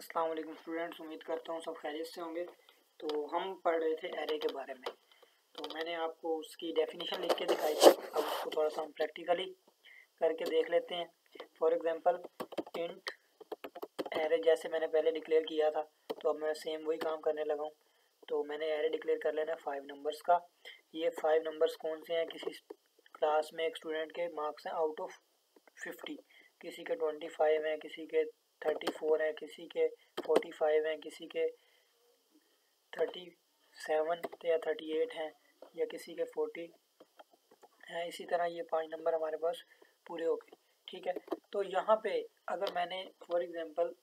अस्सलाम वालेकुम स्टूडेंट्स, उम्मीद करता हूँ सब खैरियत से होंगे। तो हम पढ़ रहे थे एरे के बारे में। तो मैंने आपको उसकी डेफिनेशन लिख के दिखाई थी। अब उसको थोड़ा सा हम प्रैक्टिकली करके देख लेते हैं। फॉर एग्जांपल इंट एरे जैसे मैंने पहले डिक्लेयर किया था, तो अब मैं सेम वही काम करने लगा हूँ। तो मैंने एरे डिक्लेयर कर लेना 5 नंबर्स का। ये 5 नंबर्स कौन से हैं? किसी क्लास में एक स्टूडेंट के मार्क्स हैं आउट ऑफ 50, किसी के 25 हैं, किसी के 34 हैं, किसी के 45 हैं, किसी के 37 या 38 हैं, या किसी के 40 हैं। इसी तरह ये 5 नंबर हमारे पास पूरे हो गए। ठीक है, तो यहाँ पे अगर मैंने फॉर एग्जांपल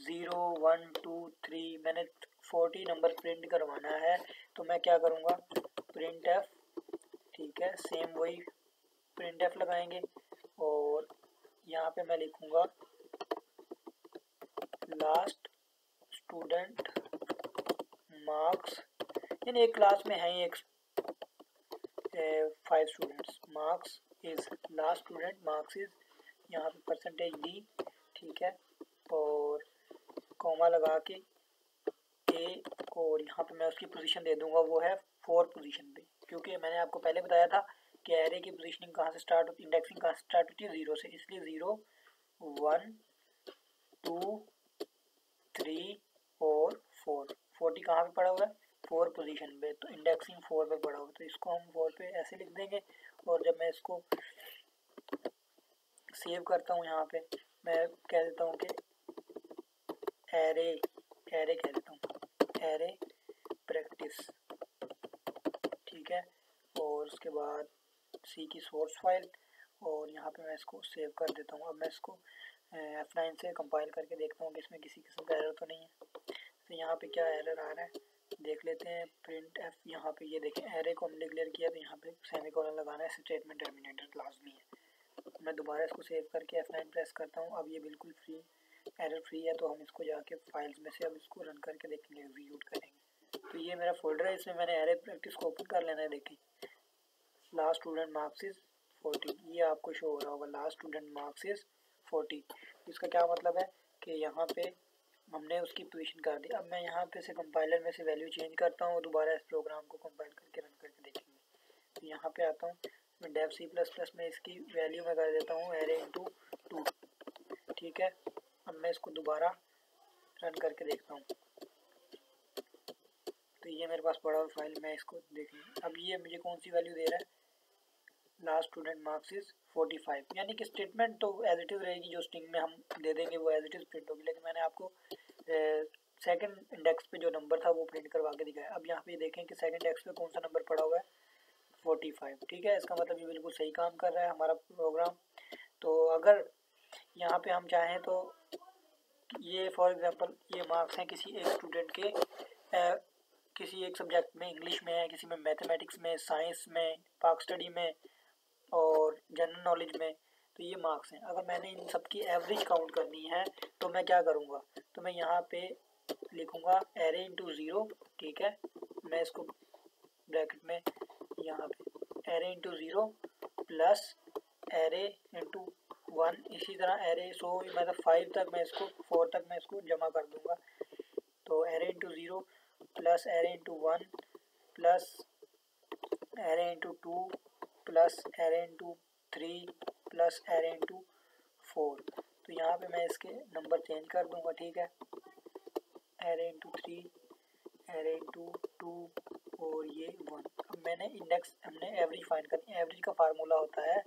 0 1 2 3 मैंने 40 नंबर प्रिंट करवाना है, तो मैं क्या करूँगा? Print F. ठीक है, सेम वही प्रिंट एफ लगाएंगे और यहाँ पे मैं लिखूँगा लास्ट स्टूडेंट मार्क्स। यानी एक क्लास में है एक 5 students, marks is last student marks is, यहाँ पे परसेंटेज डी। ठीक है, और कॉमा लगा के ए, और यहाँ पे मैं उसकी पोजीशन दे दूंगा, वो है 4 पोजीशन पे, क्योंकि मैंने आपको पहले बताया था कि एरे की पोजीशनिंग कहाँ से स्टार्ट होती है, इंडेक्सिंग कहाँ से स्टार्ट होती है? 0 से। इसलिए 0 1 2 3 और 4। 40 कहाँ पे पड़ा हुआ है? 4 पोजीशन पे, तो इंडेक्सिंग 4 पे पड़ा हुआ है, तो इसको हम 4 पे ऐसे लिख देंगे। और जब मैं इसको सेव करता हूँ, यहाँ पे मैं कह देता हूँ कि एरे एरे कह देता हूँ, एरे प्रैक्टिस। ठीक है, और उसके बाद सी की सोर्स फाइल, और यहाँ पे मैं इसको सेव कर देता हूँ। अब मैं इसको F9 से कंपाइल करके देखता हूँ कि इसमें किसी किस्म का एरर तो नहीं है। तो यहाँ पे क्या एरर आ रहा है देख लेते हैं। प्रिंट एफ, यहाँ पे ये देखें एरे को हमने डिक्लेयर किया, तो यहाँ पे सेमीकोलन लगाना है, स्टेटमेंट टर्मिनेटर लाजमी है। मैं दोबारा इसको सेव करके F9 प्रेस करता हूँ। अब ये बिल्कुल फ्री एरर फ्री है, तो हम इसको जाके फाइल्स में से अब इसको रन करके देखेंगे, एग्जीक्यूट करेंगे। तो ये मेरा फोल्डर है, इसमें मैंने एरे प्रैक्टिस को ओपन कर लेना है। देखें लास्ट स्टूडेंट मार्क्स इज 40, ये आपको शो हो रहा होगा, लास्ट स्टूडेंट मार्क्स इज 40। इसका क्या मतलब है कि यहाँ पे हमने उसकी पोजीशन कर दी। अब मैं यहाँ पे से कंपाइलर में से वैल्यू चेंज करता हूँ, दोबारा इस प्रोग्राम को कंपाइल करके रन करके देखेंगे। तो यहाँ पे आता हूँ, मैं डेव C++ में इसकी वैल्यू में कर देता हूँ एरे इंटू 2। ठीक है, अब मैं इसको दोबारा रन करके देखता हूँ, तो ये मेरे पास पड़ा हुआ फाइल, मैं इसको देखेंगे। अब ये मुझे कौन सी वैल्यू दे रहा है? लास्ट स्टूडेंट मार्क्स इज 45, यानी कि स्टेटमेंट तो एज इट इज़ रहेगी, जो स्ट्रिंग में हम दे देंगे वो एज इट इज़ प्रिंट होगी, लेकिन मैंने आपको सेकंड इंडेक्स पे जो नंबर था वो प्रिंट करवा के दिखाया। अब यहाँ पे देखें कि सेकंड इंडेक्स पे कौन सा नंबर पड़ा हुआ है? 45। ठीक है, इसका मतलब ये बिल्कुल सही काम कर रहा है हमारा प्रोग्राम। तो अगर यहाँ पे हम चाहें तो ये फॉर एग्जांपल ये मार्क्स हैं किसी एक स्टूडेंट के किसी एक सब्जेक्ट में, इंग्लिश में है, किसी में मैथमेटिक्स में, साइंस में, पाक स्टडी में और जनरल नॉलेज में, तो ये मार्क्स हैं। अगर मैंने इन सब की एवरेज काउंट करनी है तो मैं क्या करूँगा? तो मैं यहाँ पे लिखूँगा एरे इंटू 0। ठीक है, मैं इसको ब्रैकेट में यहाँ पे array into 0 plus array into 1, इसी तरह एरे, सो मतलब 5 तक मैं इसको 4 तक मैं इसको जमा कर दूँगा। तो array into 0 plus array into 1 plus array into 2 plus array into 3 plus array into 4। तो यहाँ पे मैं इसके नंबर चेंज कर दूँगा। ठीक है, एरे इंटू 3, एरे इंटू 2 और ये 1। अब मैंने इंडेक्स, हमने एवरेज फाइंड करनी है। एवरेज का फार्मूला होता है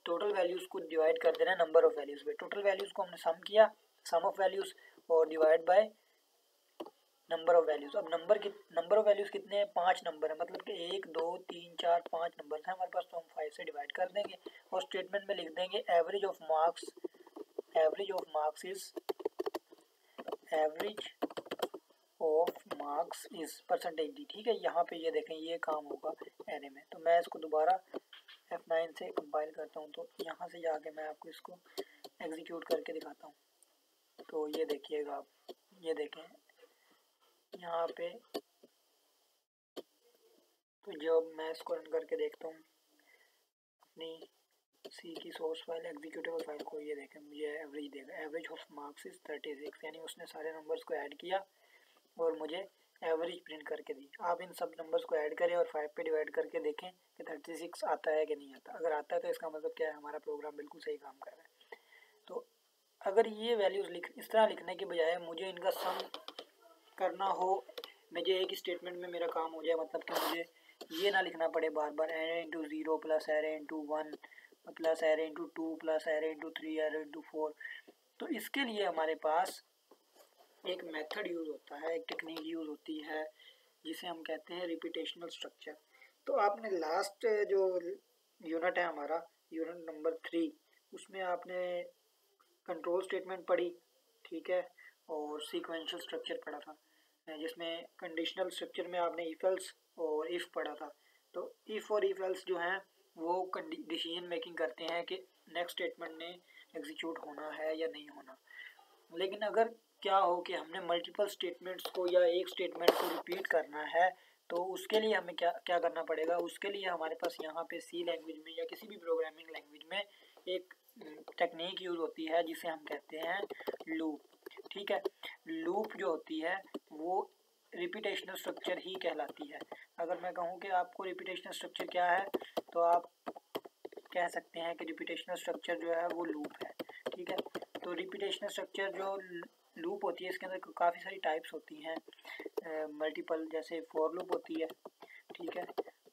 टोटल वैल्यूज़ को डिवाइड कर देना नंबर ऑफ़ वैल्यूज़ पे। टोटल वैल्यूज़ को हमने सम किया, सम ऑफ़ वैल्यूज़, और divide by number of values. अब नंबर ऑफ़ वैल्यूज़ कितने हैं? 5 नंबर है, मतलब कि 1 2 3 4 5 नंबर हैं हमारे पास, तो हम 5 से डिवाइड कर देंगे और स्टेटमेंट में लिख देंगे average of marks, average of marks is, average of marks is percentage D. ठीक है, यहाँ पे ये देखें ये काम होगा एरे में। तो मैं इसको दोबारा F9 से कंपाइल करता हूँ, तो यहाँ से जाके मैं आपको इसको एग्जीक्यूट करके दिखाता हूँ। तो ये देखिएगा आप, ये देखें यहाँ पे, तो जब मैं इसको रन करके देखता हूँ अपनी सी की सोर्स फाइल एग्जीक्यूटेबल फाइल को ये देखें, मुझे एवरेज देगा, एवरेज ऑफ मार्क्स इज 36, यानी उसने सारे नंबर्स को ऐड किया और मुझे एवरेज प्रिंट करके दी। आप इन सब नंबर्स को ऐड करें और 5 पे डिवाइड करके देखें कि 36 आता है कि नहीं आता। अगर आता है तो इसका मतलब क्या है, हमारा प्रोग्राम बिल्कुल सही काम कर रहा है। तो अगर ये वैल्यूज़ इस तरह लिखने के बजाय मुझे इनका सम करना हो, मुझे एक ही स्टेटमेंट में मेरा काम हो जाए, मतलब कि मुझे ये ना लिखना पड़े बार बार array into 0 plus array into 1 plus array into 2 plus array into 3 array into 4। तो इसके लिए हमारे पास एक मेथड यूज़ होता है, एक टेक्निक यूज़ होती है जिसे हम कहते हैं रिपीटेशनल स्ट्रक्चर। तो आपने लास्ट जो यूनिट है हमारा, यूनिट नंबर 3, उसमें आपने कंट्रोल स्टेटमेंट पढ़ी, ठीक है, और सीक्वेंशियल स्ट्रक्चर पढ़ा था, जिसमें कंडीशनल स्ट्रक्चर में आपने इफ एल्स और इफ़ पढ़ा था। तो इफ़ और इफ एल्स जो हैं वो डिसीजन मेकिंग करते हैं कि नेक्स्ट स्टेटमेंट ने एग्जीक्यूट होना है या नहीं होना। लेकिन अगर क्या हो कि हमने मल्टीपल स्टेटमेंट्स को या एक स्टेटमेंट को रिपीट करना है, तो उसके लिए हमें क्या क्या करना पड़ेगा। उसके लिए हमारे पास यहाँ पे सी लैंग्वेज में या किसी भी प्रोग्रामिंग लैंग्वेज में एक टेक्निक यूज़ होती है जिसे हम कहते हैं लूप, ठीक है। लूप जो होती है वो रिपीटेशनल स्ट्रक्चर ही कहलाती है। अगर मैं कहूँ कि आपको रिपीटेशनल स्ट्रक्चर क्या है, तो आप कह सकते हैं कि रिपीटेशनल स्ट्रक्चर जो है वो लूप है, ठीक है। तो रिपीटेशनल स्ट्रक्चर जो लूप होती है इसके अंदर काफ़ी सारी टाइप्स होती हैं, मल्टीपल, जैसे फॉर लूप होती है, ठीक है,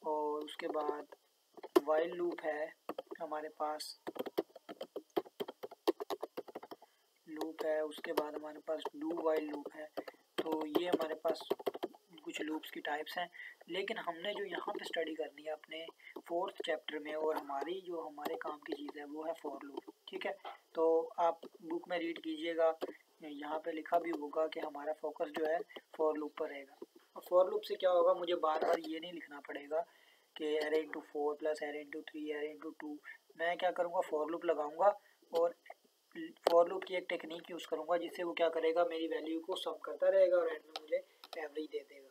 और उसके बाद वाइल लूप है हमारे पास, लूप है, उसके बाद हमारे पास डू वाइल लूप है। तो ये हमारे पास कुछ लूप्स की टाइप्स हैं। लेकिन हमने जो यहाँ पे स्टडी करनी है अपने 4th चैप्टर में, और हमारी जो हमारे काम की चीज़ है वो है फॉर लूप, ठीक है। तो आप बुक में रीड कीजिएगा, यहाँ पे लिखा भी होगा कि हमारा फोकस जो है फॉर लूप पर रहेगा। और फॉर लूप से क्या होगा, मुझे बार बार ये नहीं लिखना पड़ेगा कि array into 4 plus array into 3 array into 2। मैं क्या करूँगा, फॉर लूप लगाऊंगा और फॉर लूप की एक टेक्निक यूज़ करूँगा जिससे वो क्या करेगा, मेरी वैल्यू को सम करता रहेगा और एंड में मुझे एवरेज दे देगा।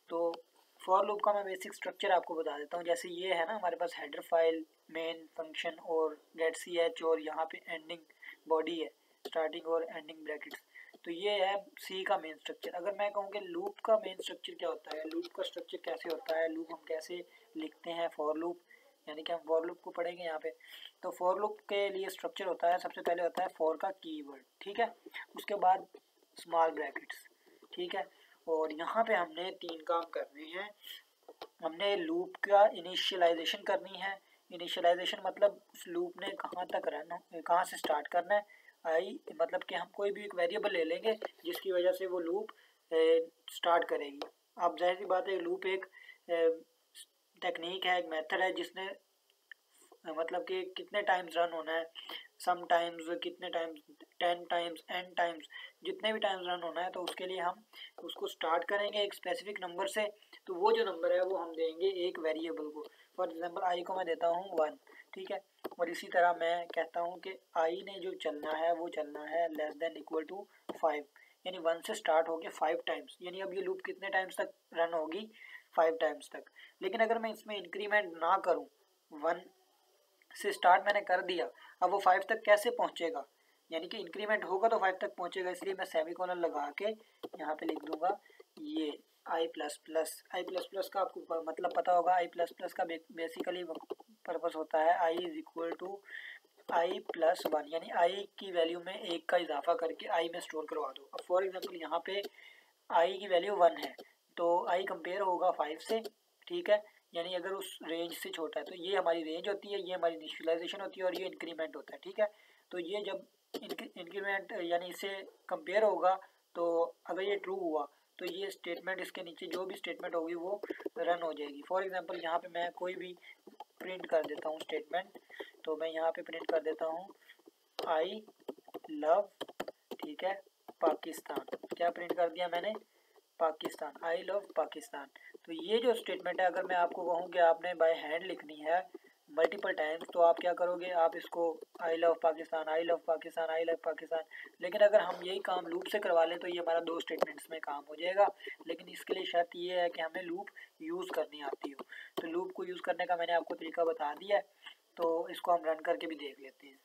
तो फॉर लूप का मैं बेसिक स्ट्रक्चर आपको बता देता हूँ। जैसे ये है ना, हमारे पास हेडर फाइल, मेन फंक्शन और गेट सी एच, और यहाँ पे एंडिंग बॉडी है, स्टार्टिंग और एंडिंग ब्रैकेट्स। तो ये है सी का मेन स्ट्रक्चर। अगर मैं कहूँ कि लूप का मेन स्ट्रक्चर क्या होता है, लूप का स्ट्रक्चर कैसे होता है, लूप हम कैसे लिखते हैं, फॉर लूप, यानी कि हम फॉर लूप को पढ़ेंगे यहाँ पे। तो फॉर लूप के लिए स्ट्रक्चर होता है, सबसे पहले होता है फॉर का कीवर्ड, ठीक है, उसके बाद स्मॉल ब्रैकेट्स, ठीक है। और यहाँ पे हमने 3 काम करने हैं। हमने लूप का इनिशियलाइजेशन करनी है। इनिशियलाइजेशन मतलब उस लूप ने कहाँ तक रन, कहाँ से स्टार्ट करना है। आई मतलब कि हम कोई भी एक वेरिएबल ले लेंगे जिसकी वजह से वो लूप स्टार्ट करेगी। अब जाहिर सी बात है, लूप एक टेक्निक है, एक मेथड है जिसने मतलब कि कितने टाइम्स रन होना है, सम टाइम्स, कितने टाइम्स, 10 टाइम्स, n टाइम्स, जितने भी टाइम्स रन होना है। तो उसके लिए हम उसको स्टार्ट करेंगे एक स्पेसिफिक नंबर से। तो वो जो नंबर है वो हम देंगे एक वेरिएबल को। फॉर एग्जांपल आई को मैं देता हूँ 1, ठीक है। और इसी तरह मैं कहता हूँ कि आई ने जो चलना है वो चलना है लेस देन इक्वल टू 5, यानी 1 से स्टार्ट होके 5 टाइम्स। यानी अब ये लूप कितने टाइम्स तक रन होगी, 5 टाइम्स तक। लेकिन अगर मैं इसमें इंक्रीमेंट ना करूँ, 1 से स्टार्ट मैंने कर दिया, अब वो 5 तक कैसे पहुंचेगा, यानी कि इंक्रीमेंट होगा तो 5 तक पहुंचेगा। इसलिए मैं सेमीकोलन लगा के यहाँ पे लिख दूंगा ये I plus plus. I plus plus का आपको मतलब पता होगा, आई प्लस प्लस का बेसिकली पर्पस होता है I is equal to I plus 1, यानी आई की वैल्यू में 1 का इजाफा करके आई में स्टोर करवा दो। अब फॉर एग्जाम्पल यहाँ पे आई की वैल्यू 1 है, तो आई कंपेयर होगा 5 से, ठीक है, यानी अगर उस रेंज से छोटा है। तो ये हमारी रेंज होती है, ये हमारी इनिशियलाइजेशन होती है, और ये इंक्रीमेंट होता है, ठीक है। तो ये जब इंक्रीमेंट यानी इससे कंपेयर होगा, तो अगर ये ट्रू हुआ तो ये स्टेटमेंट, इसके नीचे जो भी स्टेटमेंट होगी वो रन हो जाएगी। फॉर एग्जांपल यहाँ पे मैं कोई भी प्रिंट कर देता हूँ स्टेटमेंट। तो मैं यहाँ पे प्रिंट कर देता हूँ आई लव, ठीक है, पाकिस्तान। क्या प्रिंट कर दिया मैंने, पाकिस्तान, आई लव पाकिस्तान। तो ये जो स्टेटमेंट है, अगर मैं आपको कहूँ कि आपने बाय हैंड लिखनी है मल्टीपल टाइम्स, तो आप क्या करोगे, आप इसको I love Pakistan, I love Pakistan, I love Pakistan. लेकिन अगर हम यही काम लूप से करवा लें तो ये हमारा 2 स्टेटमेंट्स में काम हो जाएगा। लेकिन इसके लिए शर्त ये है कि हमें लूप यूज़ करनी आती हो। तो लूप को यूज़ करने का मैंने आपको तरीका बता दिया है। तो इसको हम रन करके भी देख लेते हैं।